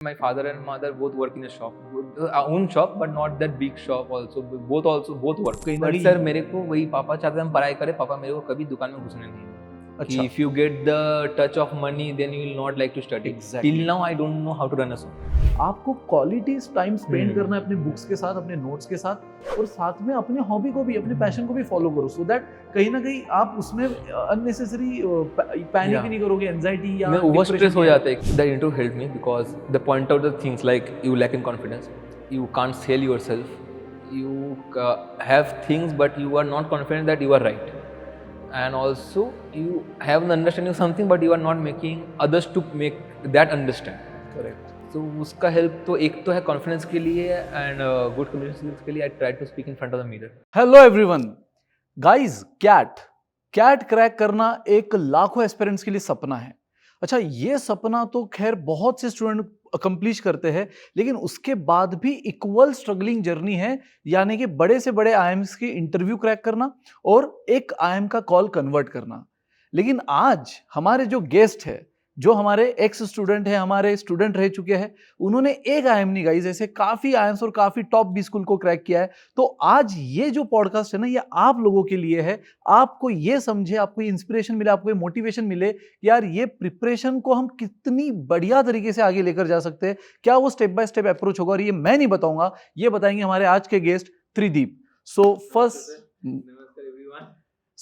My father and mother both work in a shop, own shop, but not that big shop. Both work. कहीं ना But कहीं sir मेरे को वही पापा चाहते हैं हम पढ़ाई करें. पापा मेरे को कभी दुकान में घुसने नहीं दिए. अच्छा. कि if you get the touch of money, then you will not like to study. Exactly. Till now I don't know how to run a shop. आपको क्वालिटी टाइम स्पेंड करना है अपने बुक्स के साथ, अपने नोट्स के साथ, और साथ में अपने हॉबी को भी, अपने पैशन को भी फॉलो करो, सो दैट कहीं ना कहीं आप उसमें अननेसेसरी पैनिक Yeah. नहीं करोगे, एंजाइटी या मैं ओवर स्ट्रेस depression हो नहीं जाता है. That intro helped me because the point out the things like you lack in confidence, you can't sell yourself, you have things but you are not confident that you are right, and also you have an understanding of something but you are not making others to make that understand. Correct. तो उसका help तो एक तो है confidence के लिए and good communication skills के लिए. I try to speak in front of the mirror. Hello everyone, guys, CAT crack करना एक लाखों एस्पिरेंट्स के लिए सपना है. अच्छा, ये सपना तो खैर बहुत से स्टूडेंट अकम्प्लिश करते हैं, लेकिन उसके बाद भी इक्वल स्ट्रगलिंग जर्नी है, यानी कि बड़े से बड़े आईएम्स के इंटरव्यू क्रैक करना और एक आईएम का कॉल कन्वर्ट करना. लेकिन आज हमारे जो गेस्ट है, जो हमारे एक्स स्टूडेंट है, हमारे स्टूडेंट रह चुके हैं, उन्होंने एक आईएम नहीं गाइस, ऐसे काफी आईएम्स और काफी टॉप बी स्कूल को क्रैक किया है. तो आज ये जो पॉडकास्ट है ना, ये आप लोगों के लिए है. आपको ये समझे, आपको इंस्पिरेशन मिले, आपको ये मोटिवेशन मिले कि यार ये प्रिपरेशन को हम कितनी बढ़िया तरीके से आगे लेकर जा सकते हैं. क्या वो स्टेप बाय स्टेप अप्रोच होगा, और ये मैं नहीं बताऊंगा, ये बताएंगे हमारे आज के guest Tridip. So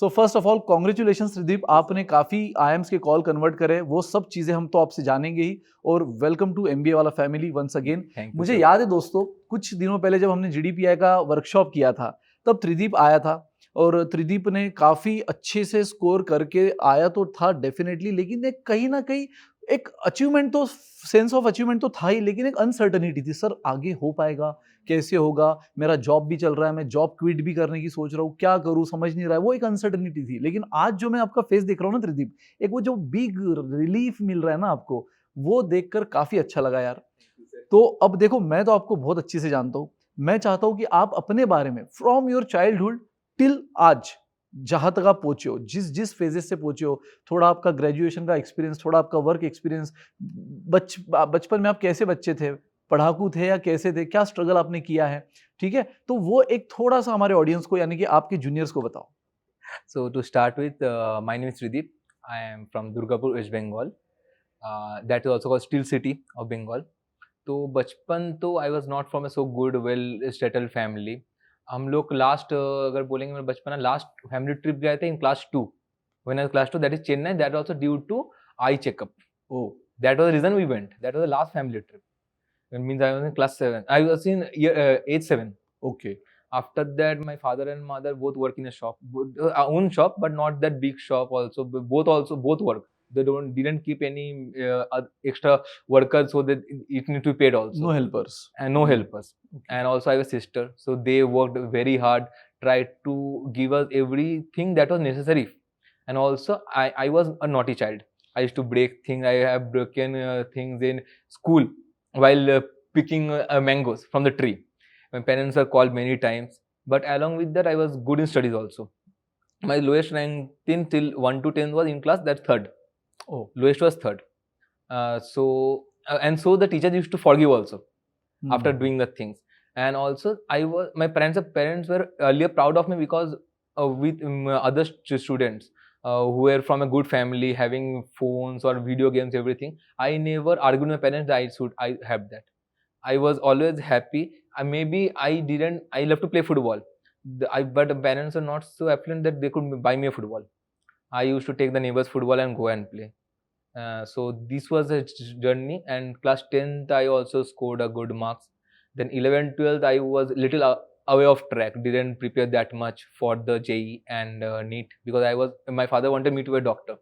first of all congratulation Tridip, आपने काफी आईएम्स के कॉल कन्वर्ट करे, वो सब चीजें हम तो आपसे जानेंगे ही. और वेलकम टू एमबीए वाला फैमिली वंस अगेन. मुझे याद है दोस्तों, कुछ दिनों पहले जब हमने जीडीपीआई का वर्कशॉप किया था, तब त्रिदीप आया था, और त्रिदीप ने काफी अच्छे से स्कोर करके आया तो था डेफिनेटली, लेकिन एक कहीं ना कहीं एक अचीवमेंट तो, सेंस ऑफ अचीवमेंट तो था ही, लेकिन एक अनसर्टनिटी थी. सर आगे हो पाएगा, कैसे होगा, मेरा जॉब भी चल रहा है, मैं जॉब क्विट भी करने की सोच रहा हूँ, क्या करूँ समझ नहीं रहा है, वो एक अनसर्टनिटी थी. लेकिन आज जो मैं आपका फेस देख रहा हूँ ना त्रिदीप, एक वो जो बिग रिलीफ मिल रहा है ना आपको, वो देखकर काफी अच्छा लगा यार. तो अब देखो, मैं तो आपको बहुत अच्छे से जानता हूँ, मैं चाहता हूँ कि आप अपने बारे में फ्रॉम योर चाइल्डहुड टिल आज जहां तक आप पहुंचे हो, जिस जिस फेजेस से पहुंचे हो, थोड़ा आपका ग्रेजुएशन का एक्सपीरियंस, थोड़ा आपका वर्क एक्सपीरियंस, बचपन में आप कैसे बच्चे थे, पढ़ाकू थे या कैसे थे, क्या स्ट्रगल आपने किया है, ठीक है, तो वो एक थोड़ा सा हमारे ऑडियंस को, यानी कि आपके जूनियर्स को बताओ. So to start with, my name is Trideep. I am from Durgapur, West Bengal. That is also called Steel City of Bengal. तो बचपन तो I was not from A so good well settled family. हम लोग last अगर बोलेंगे मेरा बचपन last family trip गए थे in class 2. When I class 2, that is Chennai. That also due to eye checkup. Oh, that was the reason we went. That was the last family trip. It means I was in class 7. I was in age 7. Okay. After that, my father and mother both work in a shop, own shop, but not that big shop. Both work. They didn't keep any extra workers, so that it need to be paid also. No helpers. And no helpers. And also I have a sister, so they worked very hard, tried to give us everything that was necessary. And also I was a naughty child. I used to break things. I have broken things in school while picking mangoes from the tree. My parents were called many times, but along with that I was good in studies also. My lowest rank till 1 to 10 was in class, that's third. Oh. Lowest was third. And so the teachers used to forgive also after doing the things. And also my parents were earlier proud of me because with other students who were from a good family, having phones or video games, everything, I never argued with my parents that I have that. I was always happy. Maybe I love to play football, but the parents are not so affluent that they could buy me a football. I used to take the neighbor's football and go and play. So this was a journey. And class 10th I also scored a good marks. Then 11th, 12th I was little away of track, didn't prepare that much for the JEE and NEET, because my father wanted me to be a doctor,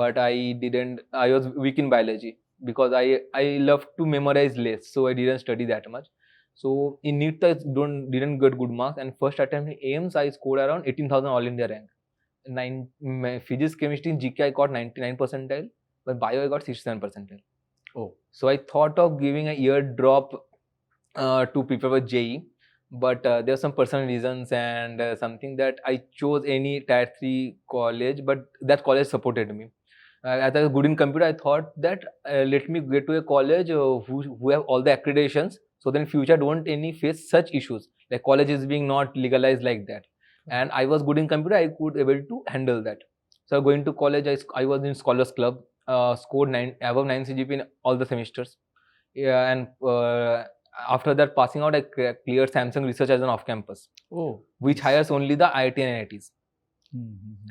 but I didn't. I was weak in biology because I love to memorize less, so I didn't study that much. So in NEET I didn't get good marks, and first attempt in AIMS I scored around 18,000 all India rank. My physics, chemistry, and GK I got 99 percentile, but bio I got 67 percentile. Oh. So I thought of giving a year drop to prepare for JEE, but there are some personal reasons and something that I chose any tier 3 college, but that college supported me. as I was good in computer, I thought that let me get to a college who have all the accreditations, so then in future don't any face such issues like college is being not legalized like that. And I was good in computer, I could able to handle that. So going to college, I was in scholars club, scored above 9 CGP in all the semesters. Yeah, and after that passing out, I cleared Samsung Research as an off campus, which hires only the IIT and IITs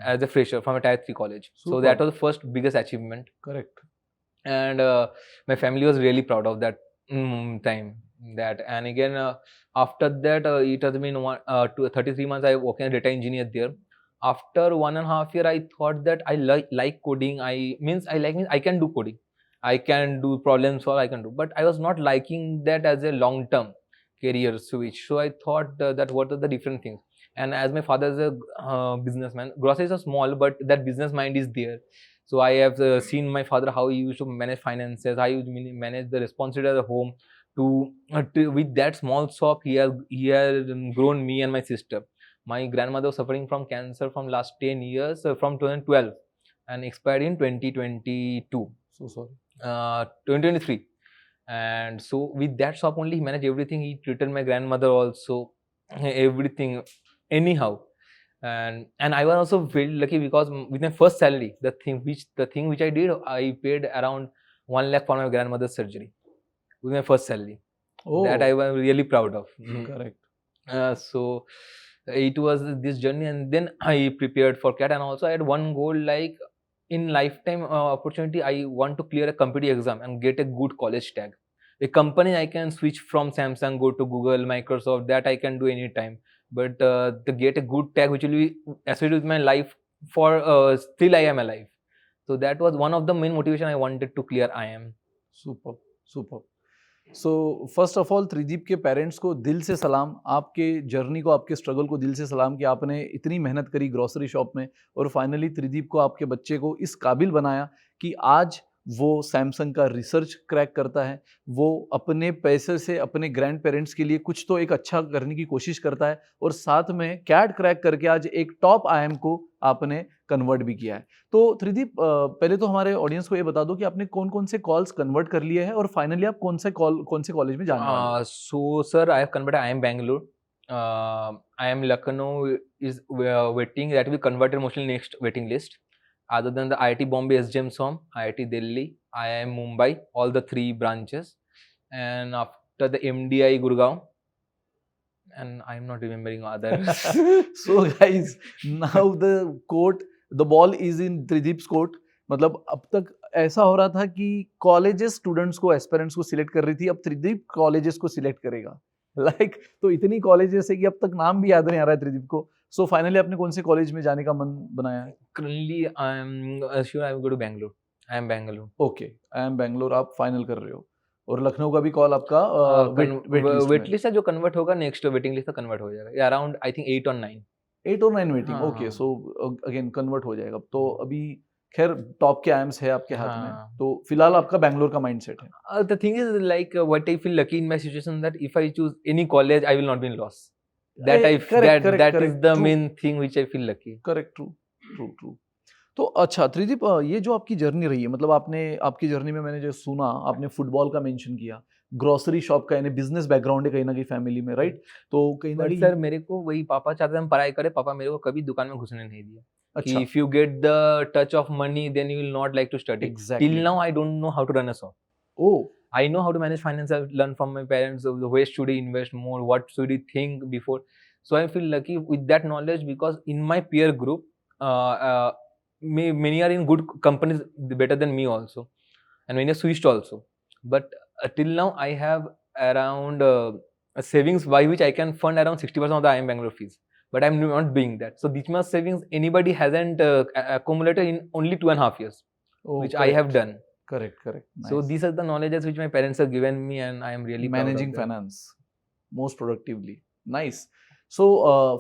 as a fresher from a tier 3 college. So that was the first biggest achievement. Correct. And my family was really proud of that time. That, and again after that it has been 33 months I working as a data engineer there. After 1.5 years, I thought that I like coding. I can do coding, I can do problem solve, I can do, but I was not liking that as a long term career switch. So I thought that what are the different things. And as my father is a businessman, groceries are small, but that business mind is there. So I have seen my father how he used to manage finances, how he used to manage the responsibility of the home. To with that small shop, he has grown me and my sister. My grandmother was suffering from cancer from last 10 years, from 2012, and expired in 2022. So sorry. 2023. And so with that shop only he managed everything. He treated my grandmother also, everything anyhow. And I was also very lucky because with my first salary, the thing which I did, I paid around 1 lakh for my grandmother's surgery with my first salary. That I was really proud of. Correct. So it was this journey, and then I prepared for CAT. And also I had one goal, like in lifetime opportunity, I want to clear a competitive exam and get a good college tag. A company I can switch from Samsung, go to Google, Microsoft, that I can do anytime. But to get a good tag which will be associated with my life for still I am alive. So that was one of the main motivation I wanted to clear IIM. Super, super. So first of all Tridip के parents को दिल से सलाम, आपके journey को, आपके struggle को दिल से सलाम कि आपने इतनी मेहनत करी ग्रोसरी शॉप में और फाइनली त्रिदीप को, आपके बच्चे को इस काबिल बनाया कि आज वो सैमसंग का रिसर्च क्रैक करता है, वो अपने पैसे से अपने ग्रैंड पेरेंट्स के लिए कुछ तो एक अच्छा करने की कोशिश करता है और साथ में कैट क्रैक करके आज एक टॉप आईएम को आपने कन्वर्ट भी किया है। तो त्रिदीप, पहले तो हमारे ऑडियंस को ये बता दो कि आपने कौन कौन से कॉल्स कन्वर्ट कर लिए हैं और फाइनली आप कौन से कॉलेज में जाने वाले हैं? So sir, I have converted IIM Bangalore, IIM Lucknow is waiting, that will be converted mostly next waiting list. Other than the IIT Bombay, SGM SOM, IIT Delhi, IIM Mumbai, all the 3 branches, and after the MDI Gurgaon, and I'm not remembering others. So guys, now the ball is in Trideep's court. मतलब अब तक ऐसा हो रहा था कि colleges students को, aspirants को सिलेक्ट कर रही थी, अब त्रिदीप कॉलेजेस को सिलेक्ट करेगा। तो इतनी कॉलेजेस है कि अब तक नाम भी याद नहीं आ रहा है त्रिदीप को। सो फाइनली आपने कौन से कॉलेज में जाने का मन बनाया है? Currently, I'm sure I will go to Bangalore. IIM Bangalore. Okay, IIM Bangalore आप फाइनल कर रहे हो और लखनऊ का भी कॉल आपका वेट लिस्ट है जो कन्वर्ट होगा, नेक्स्ट वेटिंग लिस्ट कन्वर्ट हो जाएगा अराउंड आई थिंक 8 और 9 waiting. Okay, so again convert हो जाएगा। तो अभी खैर टॉप के आईएम्स है आपके हाथ में, तो फिलहाल आपका बैंगलोर का माइंडसेट है। The thing is like what I feel lucky in my situation, that if I choose any college I will not be in loss. that is the main thing which I feel lucky. Correct, true. तो अच्छा त्रिदीप, ये जो आपकी journey रही है, मतलब आपने, आपकी जर्नी में मैंने जो सुना, आपने फुटबॉल का मेंशन किया, ग्रोसरी शॉप का, यानी बिजनेस बैकग्राउंड है कहीं ना कहीं फैमिली में, राइट? तो कहीं ना कहीं सर मेरे को वही पापा चाहते थे हम पढ़ाई करें, पापा मेरे को कभी दुकान में घुसने नहीं दिया। अच्छा, if you get the touch of money then you will not like to study. Exactly. Till now I don't know how to run a shop. Oh, I know how to manage finance. I've learned from my parents the way should I invest more, what should I think before. So I feel lucky with that knowledge because in my peer group, many are in good companies better than me also, and many are switched also. But till now I have around a savings by which I can fund around 60% of the IIM Bangalore fees. But I'm not doing that. So this much savings anybody hasn't accumulated in only 2.5 years, which correct. I have done. Correct. Nice. So these are the knowledges which my parents have given me, and I am really managing finance most productively. Nice. So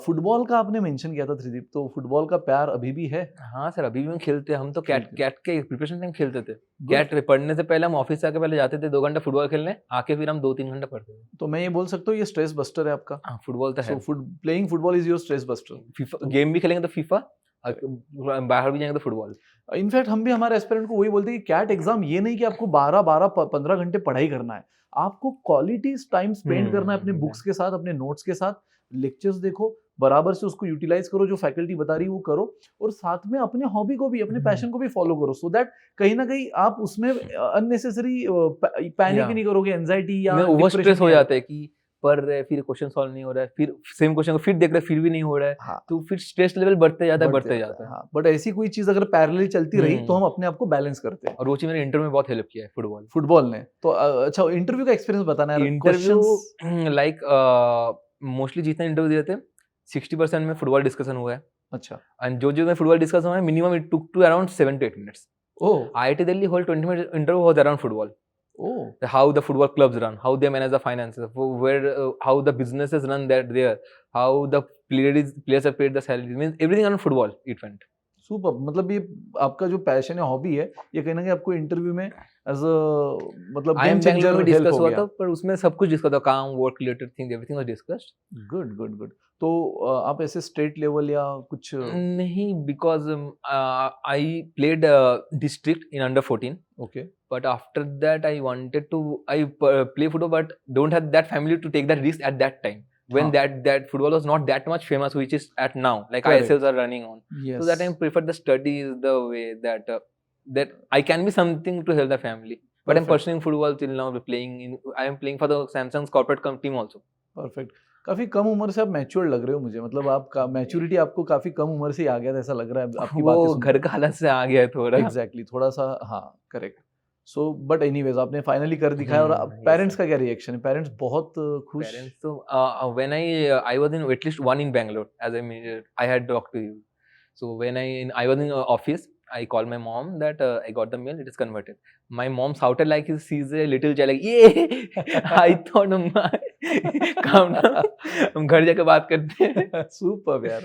football का आपने mention किया था त्रिदीप, तो football का प्यार अभी भी है? हाँ सर, अभी भी हम खेलते हैं। हम तो कैट के प्रिपरेशन टाइम खेलते थे। कैट पढ़ने से पहले हम ऑफिस से आके पहले जाते थे 2 घंटे फुटबॉल खेलने, आके फिर हम 2-3 घंटे पढ़ते थे। तो मैं ये बोल सकता हूँ ये स्ट्रेस बस्टर है आपका? हाँ, फुटबॉल तो है। Playing football is your stress buster. FIFA game भी खेलेंगे तो फीफा, बाहर भी जाएंगे तो फुटबॉल। इनफैक्ट हम भी हमारे एस्पिरेंट को वही बोलते हैं कि कैट एग्जाम ये नहीं कि आपको 12-15 घंटे पढ़ाई करना है, आपको क्वालिटी टाइम स्पेंड करना है अपने बुक्स के साथ, अपने नोट्स के साथ। लेक्चर्स देखो, बराबर से उसको यूटिलाइज करो, जो फैकल्टी बता रही है वो करो, और साथ में अपने हॉबी को भी, अपने पैशन को भी फॉलो करो, सो दैट कहीं ना कहीं आप उसमें अननेसेसरी पैनिक Yeah. नहीं करोगे, एंजाइटी या ओवर depression स्ट्रेस हो नहीं जाता है कि पढ़ रहे फिर क्वेश्चन सॉल्व नहीं हो रहा है, फिर सेम क्वेश्चन को फिर देख रहे फिर भी नहीं हो रहा है, हाँ, तो फिर स्ट्रेस लेवल बढ़ते जाता है, बढ़ते बढ़ते जाता है। हाँ, बट ऐसी कोई चीज अगर पैरेलली चलती रही तो हम्म। हम अपने आप को बैलेंस करते हैं। और वो चीज मेरे इंटरव्यू में बहुत हेल्प किया है, फुटबॉल। फुटबॉल ने तो अच्छा, इंटरव्यू का एक्सपीरियंस बताना यार। इंटरव्यू क्वेश्चंस लाइक मोस्टली जितने इंटरव्यू दिए थे 60% में फुटबॉल डिस्कशन हुआ है, अच्छा, एंड जो में फुटबॉल डिस्कस हुआ है minimum it took to around 7 to 8 minutes. Oh IIT Delhi whole 20 minute interview was around football. Oh How the football clubs run, how they manage the finances, where how the businesses run that there, how the players are paid the salaries, means everything around football it went. Super, मतलब ये आपका जो passion है, hobby है, ये कहीं ना कहीं आपको इंटरव्यू में एज अ मतलब गेम IIM चेंजर Bangalore में हेल्प डिस्कस हो हुआ गया। था, पर उसमें सब कुछ डिस्कस था, काम, work related things, everything was discussed. Good good good. तो आप ऐसे स्टेट लेवल या कुछ नहीं, because I played district in under 14, okay but after that I wanted to play football, but don't have that family to take that risk at that time when हाँ. that football was not that much famous, which is at now, like Correct. ISLs are running on. Yes So that time preferred the studies, the way that that I can be something to help the family. But I'm Perfect. pursuing football till now. I am playing for the Samsung's corporate team also. Perfect. काफी कम उम्र से आप mature लग रहे हो मुझे, मतलब आपका मैच्योरिटी आपको काफी कम उम्र से ही आ गया था, ऐसा लग रहा है आपकी बातें वो सुन घर का हालत से आ गया है थोड़ा। एग्जैक्टली थोड़ा सा, हाँ करेक्ट। सो बट एनीवेज आपने फाइनली कर दिखाया। और yes, पेरेंट्स sir. का क्या रिएक्शन है? पेरेंट्स बहुत खुश? Parents, so when I was in at least one in Bangalore, as I had talked to you. So when I was in office, I called my mom that I got the mail, it is converted. My mom shouted like she's a little child, like yeah. I thought calm down, हम घर जाके बात करते हैं। Super यार।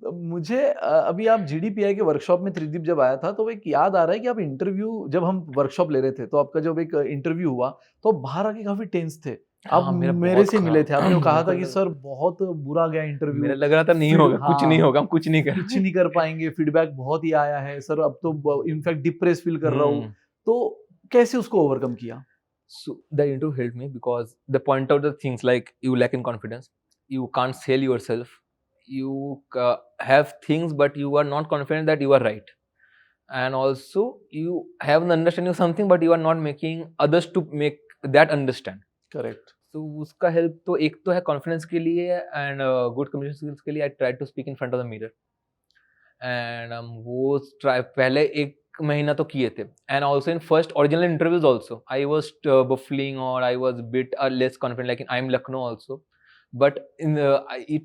मुझे अभी आप जीडीपीआई के वर्कशॉप में त्रिदीप जब आया था, तो एक याद आ रहा है कि आप इंटरव्यू, जब हम वर्कशॉप ले रहे थे तो आपका जब एक इंटरव्यू हुआ तो बाहर आके काफी टेंस थे आप। हाँ, मेरा मेरे बहुत से मिले थे, आपने कहा था बिल्कुल कि सर बहुत बुरा गया इंटरव्यू, मेरा लग रहा था नहीं होगा, कुछ नहीं होगा, हम कुछ नहीं कर कुछ नहीं कर पाएंगे, फीडबैक बहुत ही आया है सर, अब तो इनफैक्ट डिप्रेस फील कर रहा हूँ। तो कैसे उसको ओवरकम किया? So the interview helped me because they point out the things like you lack in confidence, you can't sell yourself, you have things but you are not confident that you are right, and also you have an understanding of something but you are not making others to make that understand. Correct. तो उसका help तो एक तो है confidence के लिए and good communication skills के लिए। I try to speak in front of the mirror and वो ट्राई पहले एक महीना तो किए थे, and also in first original interviews also I was baffling और I was bit less confident like I am Lucknow also, but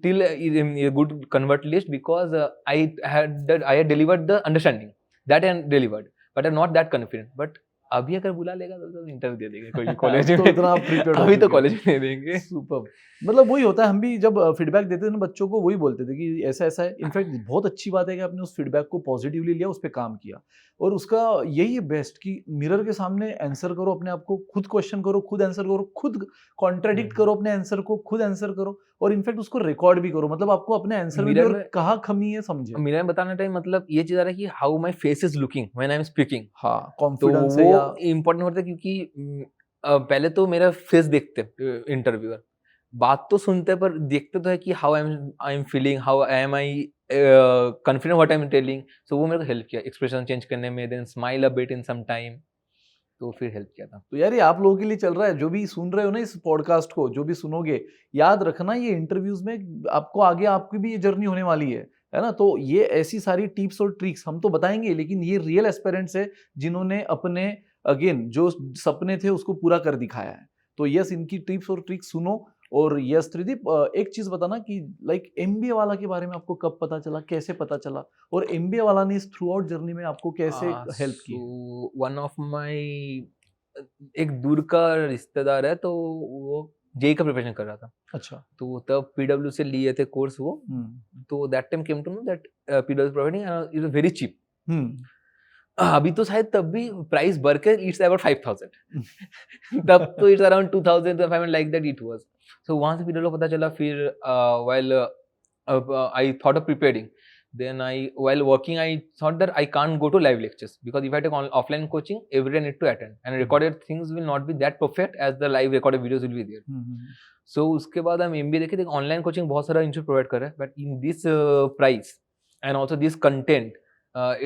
till a good convert list because I had delivered the understanding that I delivered, but I'm not that confident. But अभी अगर बुला लेगा तो interview दे देंगे कोई भी college में। तो इतना आप प्रिपेयर्ड हो अभी तो चुके कॉलेज में दे देंगे। सुपर। मतलब वही होता है, हम भी जब फीडबैक देते थे ना बच्चों को, वही बोलते थे कि ऐसा ऐसा है। इनफैक्ट बहुत अच्छी बात है कि आपने उस फीडबैक को पॉजिटिवली लिया, उस पर काम किया, और उसका यही है बेस्ट कि मिरर के सामने आंसर करो अपने आप को, खुद क्वेश्चन करो, खुद आंसर करो, खुद कॉन्ट्राडिक्ट करो अपने आंसर को, खुद आंसर करो, और इनफैक्ट उसको रिकॉर्ड भी करो। मतलब आपको अपने आंसर में भी और कहाँ कमी है समझे। मिरर में बताने टाइम मतलब ये चीज आ रहा है कि how my face is looking when I am speaking. हाँ, तो कॉन्फिडेंस है वो या इम्पोर्टेंट होता है क्योंकि पहले तो मेरा फेस देखते इंटरव्यूअर, बात तो सुनते पर देखते तो है कि how I am feeling, how am I confident what I am telling. So वो मेरे को हेल्प किया एक्सप्रेशन चेंज करने में, then smile a bit in some time, तो फिर हेल्प किया था। तो यार ये आप लोगों के लिए चल रहा है, जो भी सुन रहे हो ना इस पॉडकास्ट को, जो भी सुनोगे, याद रखना ये इंटरव्यूज में आपको आगे आपकी भी ये जर्नी होने वाली है ना। तो ये ऐसी सारी टिप्स और ट्रिक्स हम तो बताएंगे, लेकिन ये रियल एस्पिरेंट्स है जिन्होंने अपने अगेन जो सपने थे उसको पूरा कर दिखाया है। तो यस, इनकी टिप्स और ट्रिक्स सुनो। और यस त्रिदीप, एक चीज बताना कि लाइक एमबीए वाला के बारे में आपको कब पता चला, कैसे पता चला, और एमबीए वाला ने इस थ्रू आउट जर्नी में आपको कैसे हेल्प की? वन ऑफ माय एक दूर का रिश्तेदार है, तो वो जेई का प्रिपरेशन कर रहा था। अच्छा। तो तब पीडब्ल्यू से लिए थे कोर्स वो, तो that time came to know that PW providing is very cheap. अभी तो शायद तब भी प्राइस बढ़ के इट्स अबाउट 5000 तब तो it's around 2500 like that it was. So वहां से पीडब्ल्यू पता चला। फिर while I thought of preparing, Then while working, I thought that I can't go to live lectures because if I take offline coaching, every day I need to attend, and recorded things will not be that perfect as the live recorded videos will be there. So उसके बाद हम MBA देखे थे, online coaching बहुत सारा institute provide कर रहा है, but in this price and also this content,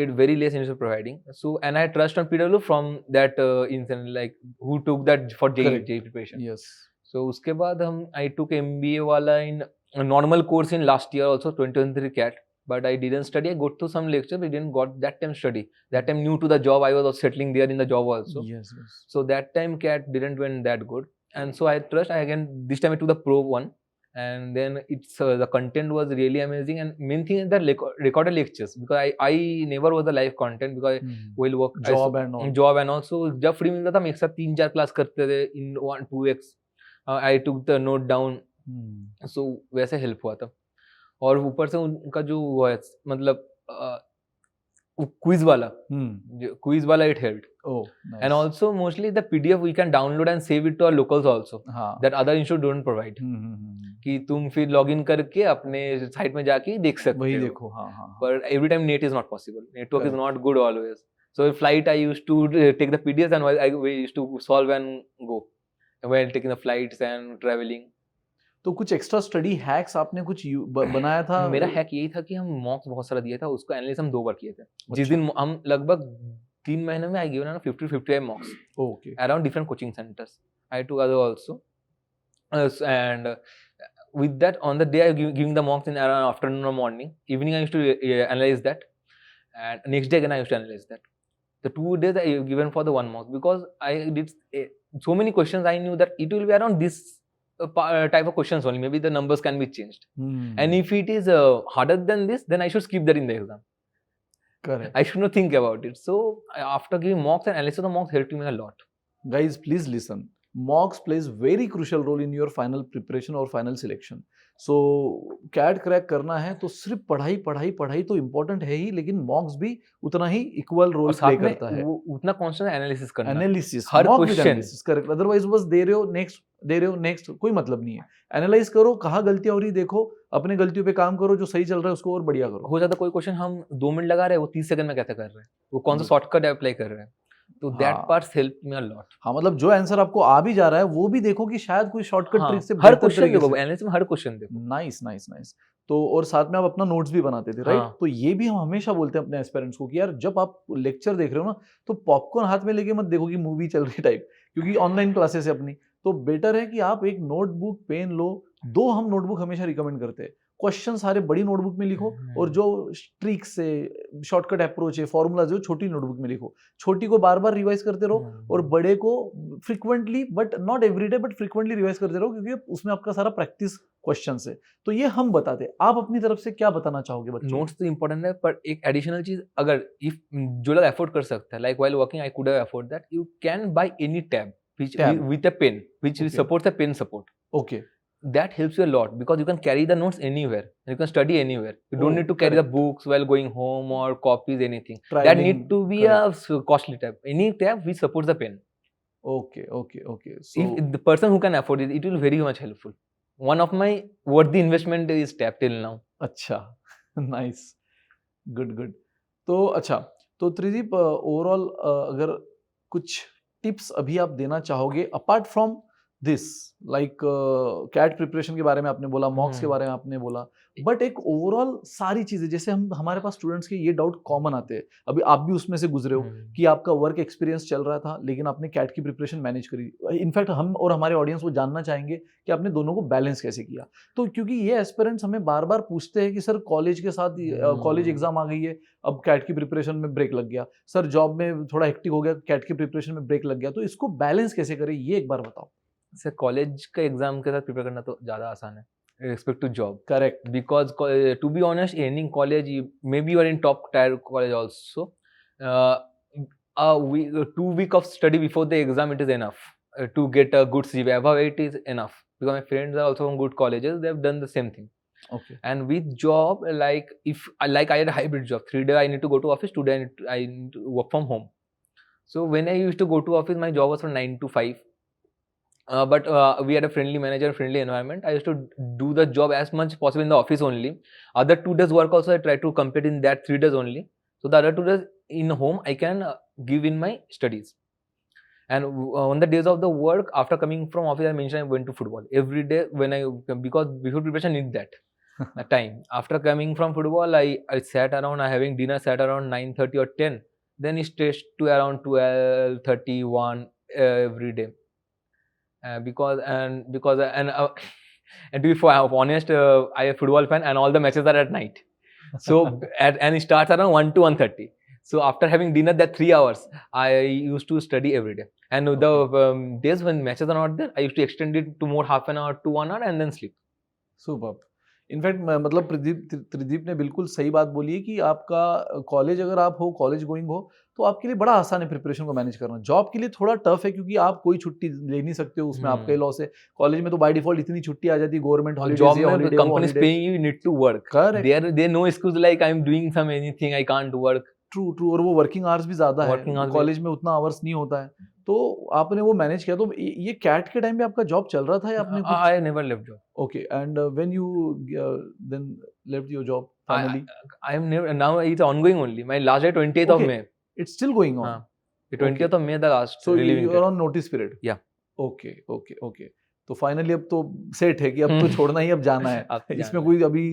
it very less institute providing. So and I trust on PW from that incident, like who took that for JEE preparation. Yes. So उसके बाद I took MBA वाला in a normal course in last year also 2023 CAT, but I didn't study. I got to some lecture, but didn't got that time study. That time new to the job, I was also settling there in the job also. Yes. So that time CAT didn't went that good, and so I trust. I again this time I took the pro one. And then it's the content was really amazing, and main thing is that recorded lectures, because I never was the live content because while work job and all. So जब free मिलता था हम एक साथ 3-4 class करते थे in 1-2x. I took the note down. So वैसे help हुआ था, और ऊपर से उनका जो वो है मतलब क्विज वाला it helped. Oh, nice. And also mostly the PDF we can download and save it to our locals also. That other institute don't provide. कि तुम फिर लॉगिन करके अपने साइट में जाके देख सकते वही हो. देखो. But every time net is not possible. Network is not good always. So flight I used to take the PDFs and we used to solve and go while taking the flights and traveling. तो कुछ extra study hacks आपने कुछ बनाया था? मेरा hack यही था कि हम मॉक्स बहुत सारा दिया था, उसको एनालिसिस हम 2 बार किए थे. जिस दिन हम लगभग 3 महीने में I given around 50-55 mocks. Okay. Around different coaching centers. I took other also. And with that, on the day I giving the mocks in around afternoon or morning, evening I used to analyze that, and next day again I used to analyze that. The 2 days I given for the 1 mock, because I did so many questions. I knew that it will be around this type of questions only. Maybe the numbers can be changed. And if it is harder than this, then I should skip that in the exam. Correct. I should not think about it. So after giving mocks and analysis of the mocks helped me a lot. Guys, please listen. Mocks plays very crucial role in your final preparation or final selection. So CAT crack करना है तो सिर्फ पढ़ाई तो important है ही, लेकिन मॉक्स भी उतना ही इक्वल रोल प्ले करता है. उतना कॉन्स्टेंट एनालिसिस करना, एनालिसिस हर क्वेश्चन. करेक्ट. अदरवाइज बस दे रहे हो नेक्स्ट कोई मतलब नहीं है. एनालाइज करो, कहाँ गलतियां हो रही देखो, अपने गलतियों पे काम करो, जो सही चल रहा है उसको और बढ़िया करो. हो जाता कोई क्वेश्चन हम 2 मिनट लगा रहे हैं, वो 30 सेकंड में कैसे कर रहे हैं, वो कौन सा शॉर्टकट अप्लाई कर रहे हैं. तो that parts help me a lot. हाँ, मतलब जो आंसर आपको आ भी जा रहा है वो भी देखो कि शायद कोई शॉर्टकट ट्रिक से हर क्वेश्चन देखो, एनालिसिस में हर क्वेश्चन देखो. नाइस. तो और साथ में आप अपना नोट्स भी बनाते थे, राइट? तो ये भी हम हमेशा बोलते हैं अपने एस्पिरेंट्स को कि यार जब आप लेक्चर देख रहे हो ना, तो पॉपकॉर्न हाथ में लेके मत देखो कि मूवी चल रही टाइप, क्योंकि ऑनलाइन क्लासेस है अपनी. तो बेटर है कि आप एक नोटबुक पेन लो. 2 हम नोटबुक हमेशा रिकमेंड करते हैं. क्वेश्चन सारे बड़ी नोटबुक में लिखो, और जो ट्रिक्स से शॉर्टकट अप्रोच है, फॉर्मूला जो छोटी नोटबुक में लिखो. छोटी को बार बार रिवाइज करते रहो, और बड़े को frequently, but not everyday, but frequently revise करते रहो, क्योंकि उसमें आपका सारा प्रैक्टिस क्वेश्चंस है. तो ये हम बताते हैं. आप अपनी तरफ से क्या बताना चाहोगे बच्चों? नोट्स तो इंपॉर्टेंट है, पर एक एडिशनल चीज, अगर इफ जो लोग अफोर्ड कर सकता है, like while working I could have afford that, you can by any tab with a pen which supports a pen support. Okay. That helps you a lot, because you can carry the notes anywhere and you can study anywhere. You don't need to carry the books while going home or copies, anything. That need to be a costly tab. Any tab which supports the pen. Okay. So if the person who can afford it, it will very much helpful. One of my worthy investment is tab till now. अच्छा. Nice. Good. तो अच्छा, तो Tridip, overall अगर कुछ tips अभी आप देना चाहोगे apart from this, like CAT preparation के बारे में आपने बोला, मॉक्स के बारे में आपने बोला, बट एक ओवरऑल सारी चीजें, जैसे हमारे पास स्टूडेंट्स के ये डाउट कॉमन आते हैं, अभी आप भी उसमें से गुजरे हो कि आपका वर्क एक्सपीरियंस चल रहा था लेकिन आपने कैट की प्रिपरेशन मैनेज करी. इनफैक्ट हम और हमारे ऑडियंस वो जानना चाहेंगे कि आपने दोनों को बैलेंस कैसे किया. तो क्योंकि ये एस्पिरेंट्स हमें बार बार पूछते हैं कि सर कॉलेज के साथ कॉलेज एग्जाम आ गई है, अब कैट की प्रिपरेशन में ब्रेक लग गया, सर जॉब में थोड़ा हेक्टिक हो गया, कैट की प्रिपरेशन में ब्रेक लग गया, तो इसको बैलेंस कैसे करें, ये एक बार बताओ. सर कॉलेज का एग्जाम के साथ प्रिपेयर करना तो ज़्यादा आसान है respect to job. Correct. Because to be honest, any college, maybe you are in top tier college also, 2 weeks of study before the exam, it is enough to get a good CV. Above it is enough, because my friends are also from good colleges, they have done the same thing. Okay. And with job, like I had a hybrid job, 3 days I need to go to office, 2 days I need to work from home. So when I used to go to office, my job was from 9 to 5. But we had a friendly manager, friendly environment. I used to do the job as much possible in the office only. Other 2 days work also I try to complete in that 3 days only. So the other 2 days in home I can give in my studies. And on the days of the work, after coming from office, I mentioned I went to football every day because before preparation need that time. After coming from football, I sat around, I having dinner, sat around 9:30 or 10. Then it stretched to around 12:31 every day. Because and because and to be honest, I am a football fan, and all the matches are at night. So and it starts around 1 to 1:30. So after having dinner, that 3 hours, I used to study every day. And the days when matches are not there, I used to extend it to more half an hour to 1 hour and then sleep. Super. In fact मतलब त्रिदीप ने बिल्कुल सही बात बोली है कि आपका college अगर आप हो, कॉलेज गोइंग हो, तो आपके लिए बड़ा आसान है प्रिपरेशन को मैनेज करना. जॉब के लिए थोड़ा टफ है क्योंकि आप कोई छुट्टी ले नहीं सकते हो, उसमें आपका लॉस है. कॉलेज में तो बाय डिफॉल्ट इतनी छुट्टी आ जाती है, गवर्नमेंट हॉलिडेज जॉब है, में holiday companies paying you need to work. Correct. There no excuse like I am doing some anything, I can't work. True true. और वो वर्किंग आवर्स भी ज्यादा है, कॉलेज में उतना आवर्स नहीं होता है. तो आपने वो मैनेज किया. तो ये कैट के टाइम पे आपका जॉब चल रहा था या आपने I never left job. Okay. And when you then left your job finally? I am never, now it's ongoing only. My last day 20th of May. It's still going on. The 20th of May the last. So you are on notice period. Yeah. Okay. तो finally अब तो set है कि अब तो छोड़ना ही, अब जाना है. इसमें कोई अभी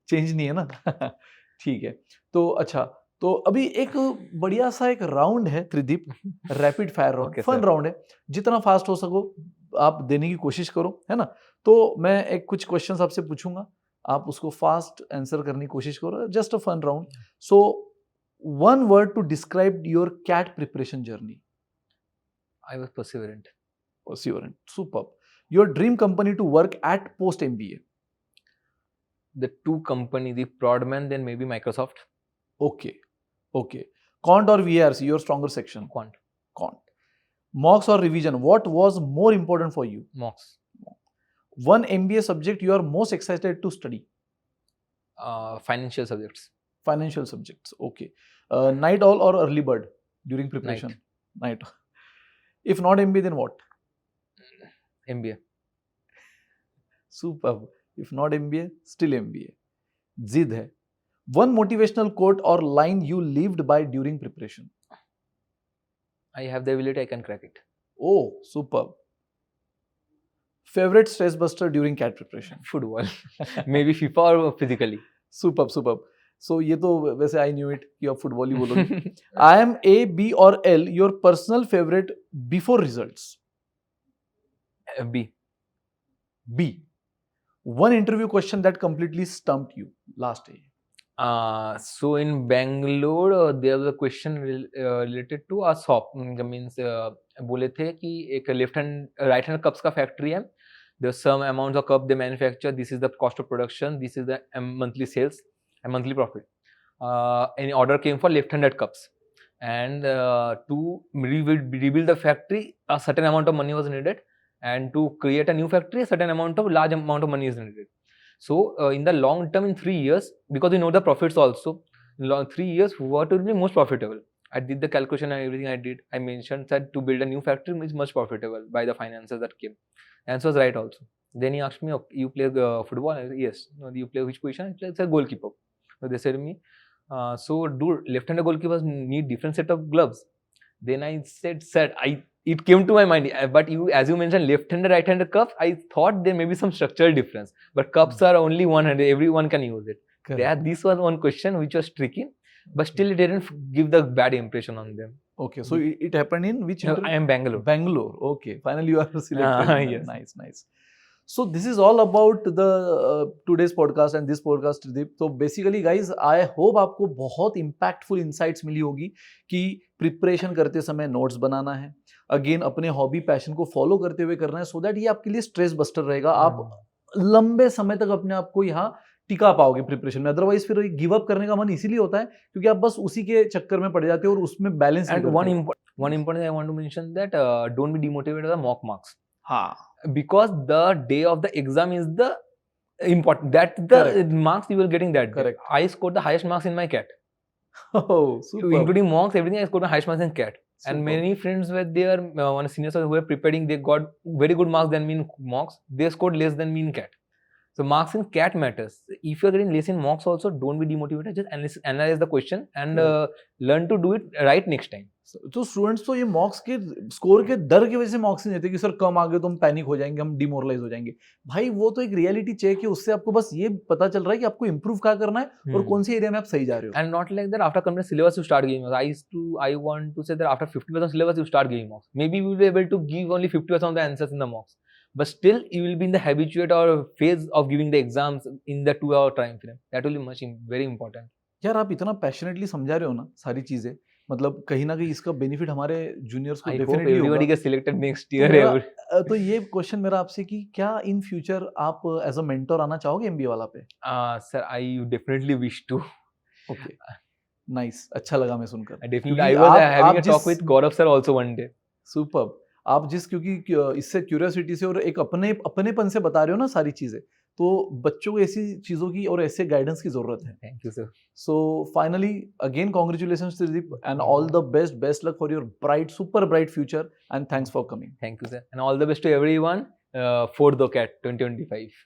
चेंज नहीं है ना. ठीक है. तो अच्छा, तो अभी एक बढ़िया सा एक राउंड है Tridip, rapid fire round. Fun round है, जितना फास्ट हो सको आप देने की कोशिश करो, है ना. तो मैं एक कुछ क्वेश्चंस आपसे पूछूंगा, आप उसको फास्ट आंसर करने की कोशिश करो. Just a fun round. So one word to describe your CAT preparation journey. I was perseverant. Superb. Your dream company to work at post MBA. The two companies, the Prodman, then maybe Microsoft. Okay. Quant or VRC, your stronger section? Quant. Mocks or revision, what was more important for you? Mocks. One MBA subject you are most excited to study? Financial subjects. Okay. Night owl or early bird during preparation? Night. If not MBA, then what? MBA. Superb. If not MBA, still MBA. जिद है. One motivational quote or line you lived by during preparation? I have the ability, I can crack it. Oh, superb. Favorite stress buster during CAT preparation? Football. Maybe FIFA or physically. Superb. So ये तो वैसे I knew it कि आप football ही बोलोगे. I am A, B or L, your personal favorite before results? B. One interview question that completely stumped you last day? So in Bangalore, there was a question related to a shop. Means बोले थे कि एक right hand cups का factory है. There's some amounts of cup they manufacture. This is the cost of production. This is the monthly sales and monthly profit. Any order came for left-handed cups, and to rebuild the factory, a certain amount of money was needed, and to create a new factory, a certain large amount of money is needed. So in the long term, in 3 years, because you know the profits also, in 3 years, what will be most profitable? I did the calculation and everything I did. I mentioned that to build a new factory is much profitable by the finances that came. Answer was right also. Then he asked me, okay, you play football? I said, yes. No, you play which position? I said goalkeeper. So they said to me, so do left-handed goalkeepers need different set of gloves? Then I said, it came to my mind, but as you mentioned, left-handed, right-handed cups, I thought there may be some structural difference. But cups are only one-handed, everyone can use it. This was one question which was tricky, but still it didn't give the bad impression on them. Okay, so it happened in which? I am Bangalore. Okay, finally you are selected. Yes. Nice. So this is all about the today's podcast and this podcast. So basically guys, I hope आपको बहुत impactful insights मिली होगी कि preparation करते समय notes बनाना है, again अपने hobby passion को follow करते हुए करना है, सो दैट ये आपके लिए स्ट्रेस बस्टर रहेगा. आप लंबे समय तक अपने आप को यहाँ टिका पाओगे प्रिपरेशन में. अदरवाइज फिर गिव अप करने का मन इसीलिए होता है क्योंकि आप बस उसी के चक्कर में पड़ जाते हो और उसमें balance. And one important I want to mention that don't be demotivated by the mock marks. Because the day of the exam is the important, that the Correct. Marks you will getting that. Correct. I scored the highest marks in my CAT. Oh, super. Including mocks, everything I scored the highest marks in CAT. And Superb. many friends were there, one seniors who were preparing, they got very good marks than me in mocks. They scored less than me in CAT. So marks in CAT matters. If you're getting less in mocks also, don't be demotivated. Just analyze the question and learn to do it right next time. तो students तो ये मॉक्स के score के डर की वजह से मॉक्स नहीं देते कि सर कम आ गए तो हम पैनिक हो जाएंगे, हम डिमोरलाइज हो जाएंगे। भाई वो तो एक रियलिटी चेक है, उससे आपको बस ये पता चल रहा है कि आपको इंप्रूव क्या करना है और कौन सी एरिया में आप सही जा रहे हो। And not like that after completing syllabus you start giving marks. I want to say that after 50% syllabus you start giving marks. Maybe you will be able to give only 50% of the answers in the mocks, but still you will be in the habituate or phase of giving the exams in the 2-hour time frame. That will be very important. यार आप इतना passionately समझा रहे हो ना सारी चीजें, मतलब कहीं ना कहीं इसका बेनिफिट हमारे जूनियर्स को I hope डेफिनेटली everybody होगा। gets selected next तो year. मेरा तो ये क्वेश्चन मेरा आपसे कि क्या इन फ्यूचर आप एज अ मेंटर आना चाहोगे एमबीए वाला पे? Sir, I definitely wish to. Okay, nice, अच्छा लगा मैं सुनकर। Definitely, क्योंकि I was आप having a talk जिस with Gaurav sir also one day. Superb, आप जिस क्योंकि इससे क्यूरियोसिटी से और एक अपनेपन से बता रहे हो ना सारी चीजें, तो बच्चों को ऐसी चीजों की और ऐसे गाइडेंस की जरूरत है। Thank you, sir. So finally, again, congratulations, Tridip, and all the best. Best luck for your bright, super bright future, and thanks for coming. Thank you, sir. And all the best to everyone for the CAT 2025.